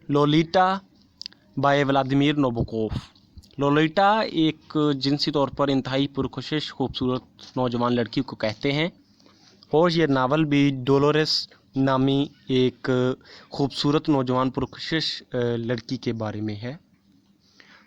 Lolita by Vladimir Nabokov. Lolita एक जिनसी तौर पर इंतहाई पुरकशिश खूबसूरत नौजवान लड़की को कहते हैं और ये नावल भी डोलोरेस नामी एक खूबसूरत नौजवान पुरकशिश लड़की के बारे में है।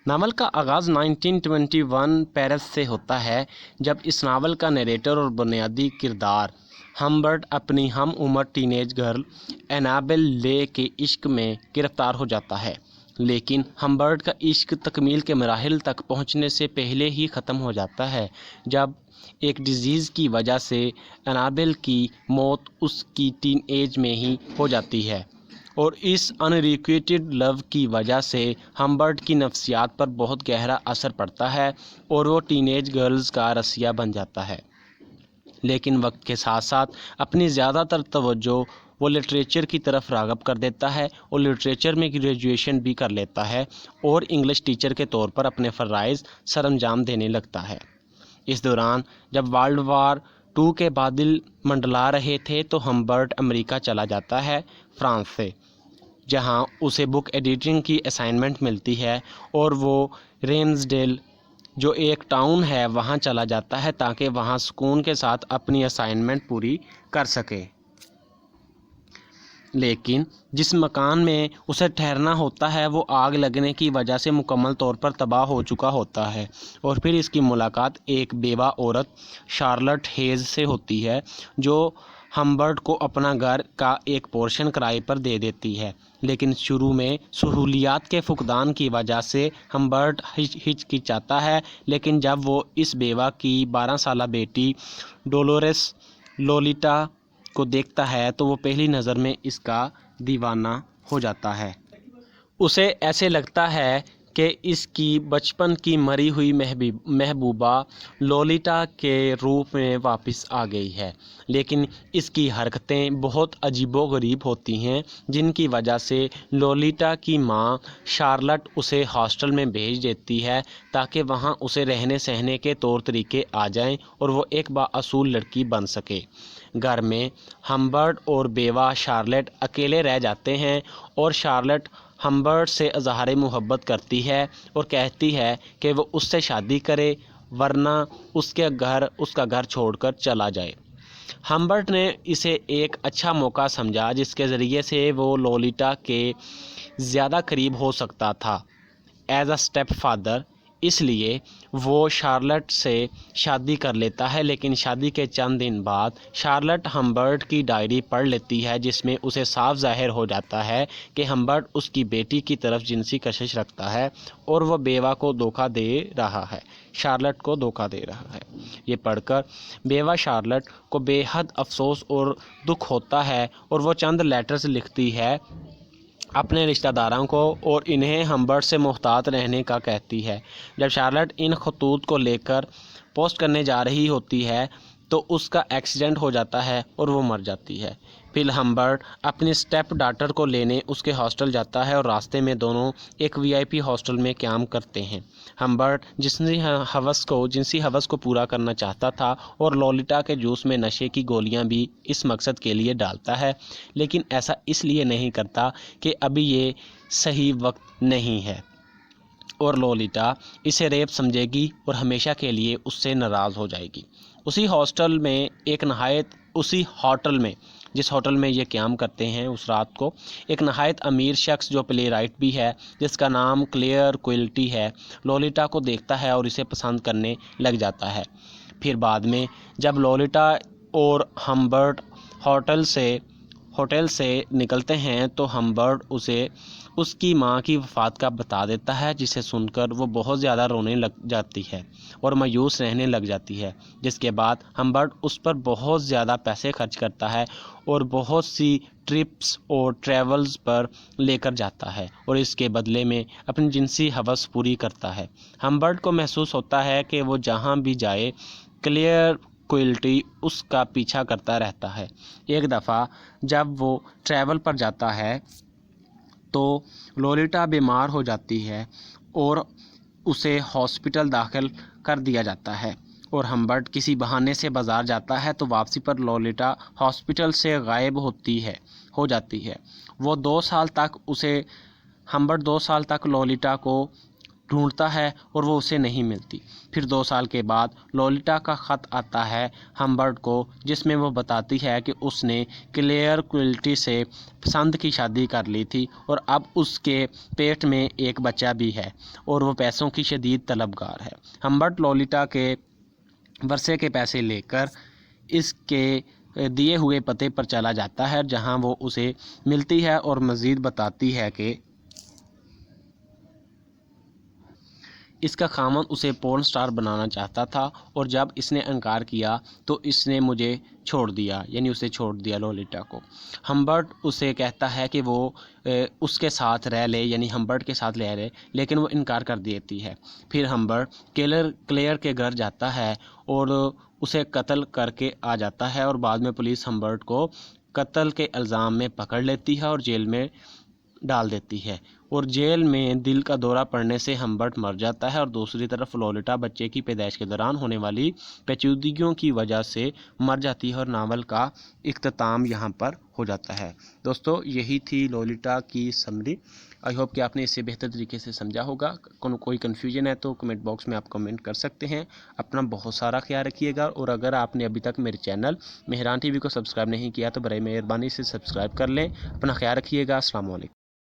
नावल का आगाज़ 1921 पेरिस से होता है, जब इस नावल का नरेटर और बुनियादी किरदार हम्बर्ट अपनी हम उम्र टीनेज गर्ल एनाबेल ले के इश्क में गिरफ़्तार हो जाता है। लेकिन हम्बर्ट का इश्क तकमील के मराहिल तक पहुंचने से पहले ही ख़त्म हो जाता है, जब एक डिजीज़ की वजह से एनाबेल की मौत उसकी टीन एज में ही हो जाती है और इस अनरिक्वेटेड लव की वजह से हम्बर्ट की नफ्सियात पर बहुत गहरा असर पड़ता है और वो टीनेज गर्ल्स का रसिया बन जाता है। लेकिन वक्त के साथ साथ अपनी ज़्यादातर तवज्जो वो लिटरेचर की तरफ राग़ब कर देता है और लिटरेचर में ग्रेजुएशन भी कर लेता है और इंग्लिश टीचर के तौर पर अपने फ़राइज़ सरअंजाम देने लगता है। इस दौरान जब वर्ल्ड वार 2 के बादल मंडला रहे थे तो हम्बर्ट अमेरिका चला जाता है फ्रांस से, जहां उसे बुक एडिटिंग की असाइनमेंट मिलती है और वो रेम्सडेल जो एक टाउन है वहां चला जाता है ताकि वहां सुकून के साथ अपनी असाइनमेंट पूरी कर सके। लेकिन जिस मकान में उसे ठहरना होता है वो आग लगने की वजह से मुकम्मल तौर पर तबाह हो चुका होता है और फिर इसकी मुलाकात एक बेवा औरत शार्लट हेज़ से होती है, जो हम्बर्ट को अपना घर का एक पोर्शन किराए पर दे देती है। लेकिन शुरू में सहूलियात के फुकदान की वजह से हम्बर्ट हिचकिचाता है, लेकिन जब वो इस बेवा की 12 साला बेटी डोलोरेस लोलिटा को देखता है तो वो पहली नज़र में इसका दीवाना हो जाता है। उसे ऐसे लगता है कि इसकी बचपन की मरी हुई महबूबा लोलिटा के रूप में वापस आ गई है, लेकिन इसकी हरकतें बहुत अजीबोगरीब होती हैं, जिनकी वजह से लोलिटा की माँ शार्लट उसे हॉस्टल में भेज देती है ताकि वहाँ उसे रहने सहने के तौर तरीके आ जाएं और वो एक बाअसूल लड़की बन सके। घर में हम्बर्ट और बेवा शार्लेट अकेले रह जाते हैं और शार्लेट हम्बर्ट से इज़हार मोहब्बत करती है और कहती है कि वो उससे शादी करे वरना उसका घर छोड़कर चला जाए। हम्बर्ट ने इसे एक अच्छा मौका समझा जिसके ज़रिए से वो लोलिटा के ज़्यादा करीब हो सकता था एज अ स्टेप फादर, इसलिए वो शार्लट से शादी कर लेता है। लेकिन शादी के चंद दिन बाद शार्लट हम्बर्ट की डायरी पढ़ लेती है, जिसमें उसे साफ जाहिर हो जाता है कि हम्बर्ट उसकी बेटी की तरफ जिनसी कशिश रखता है और वह बेवा को धोखा दे रहा है, शार्लट को धोखा दे रहा है। ये पढ़कर बेवा शार्लट को बेहद अफसोस और दुख होता है और वो चंद लेटर्स लिखती है अपने रिश्तेदारों को और इन्हें हम्बर्ट से मुहतात रहने का कहती है। जब शार्लट इन खतूत को लेकर पोस्ट करने जा रही होती है तो उसका एक्सीडेंट हो जाता है और वो मर जाती है। फिर हम्बर्ट अपनी स्टेप डॉटर को लेने उसके हॉस्टल जाता है और रास्ते में दोनों एक वीआईपी हॉस्टल में क़याम करते हैं। हम्बर्ट जिनसी हवस को पूरा करना चाहता था और लोलिटा के जूस में नशे की गोलियां भी इस मकसद के लिए डालता है, लेकिन ऐसा इसलिए नहीं करता कि अभी ये सही वक्त नहीं है और लोलिटा इसे रेप समझेगी और हमेशा के लिए उससे नाराज़ हो जाएगी। उसी होटल में जिस होटल में ये क़याम करते हैं, उस रात को एक नहायत अमीर शख्स जो प्ले राइट भी है, जिसका नाम क्लेयर क्विल्टी है, लोलिटा को देखता है और इसे पसंद करने लग जाता है। फिर बाद में जब लोलिटा और हम्बर्ट होटल से निकलते हैं तो हम्बर्ट उसे उसकी माँ की वफ़ात का बता देता है, जिसे सुनकर वो बहुत ज़्यादा रोने लग जाती है और मायूस रहने लग जाती है। जिसके बाद हम्बर्ट उस पर बहुत ज़्यादा पैसे खर्च करता है और बहुत सी ट्रिप्स और ट्रैवल्स पर लेकर जाता है और इसके बदले में अपनी जिनसी हवस पूरी करता है। हम्बर्ट को महसूस होता है कि वो जहाँ भी जाए क्लियर क्विल्टी उसका पीछा करता रहता है। एक दफ़ा जब वो ट्रैवल पर जाता है तो लोलिटा बीमार हो जाती है और उसे हॉस्पिटल दाखिल कर दिया जाता है और हम्बर्ट किसी बहाने से बाज़ार जाता है तो वापसी पर लोलिटा हॉस्पिटल से गायब हो जाती है। वो 2 साल तक उसे हम्बर्ट 2 साल तक लोलिटा को ढूंढता है और वो उसे नहीं मिलती। फिर 2 साल के बाद लोलिटा का ख़त आता है हम्बर्ट को, जिसमें वो बताती है कि उसने क्लेयर क्विल्टी से पसंद की शादी कर ली थी और अब उसके पेट में एक बच्चा भी है और वो पैसों की शदीद तलबगार है। हम्बर्ट लोलिटा के वर्षे के पैसे लेकर इसके दिए हुए पते पर चला जाता है, जहां वो उसे मिलती है और मज़ीद बताती है कि इसका खामन उसे पोर्न स्टार बनाना चाहता था और जब इसने इनकार किया तो इसने मुझे छोड़ दिया, यानी उसे छोड़ दिया लोलिटा को। हम्बर्ट उसे कहता है कि वो उसके साथ रह ले, यानी हम्बर्ट के साथ रह ले, लेकिन वो इनकार कर देती है। फिर हम्बर्ट क्लेयर के घर जाता है और उसे कत्ल करके आ जाता है और बाद में पुलिस हम्बर्ट को कत्ल के इल्ज़ाम में पकड़ लेती है और जेल में डाल देती है और जेल में दिल का दौरा पड़ने से हम्बर्ट मर जाता है और दूसरी तरफ लोलिटा बच्चे की पैदाइश के दौरान होने वाली पेचीदगियों की वजह से मर जाती है और नावल का इख्तिताम यहाँ पर हो जाता है। दोस्तों, यही थी लोलिटा की समरी। आई होप कि आपने इसे बेहतर तरीके से समझा होगा। कोई कन्फ्यूजन है तो कमेंट बॉक्स में आप कमेंट कर सकते हैं। अपना बहुत सारा ख्याल रखिएगा और अगर आपने अभी तक मेरे चैनल मेहरान टीवी को सब्सक्राइब नहीं किया तो बराए मेहरबानी से सब्सक्राइब कर लें। अपना ख्याल रखिएगा। अस्सलाम वालेकुम।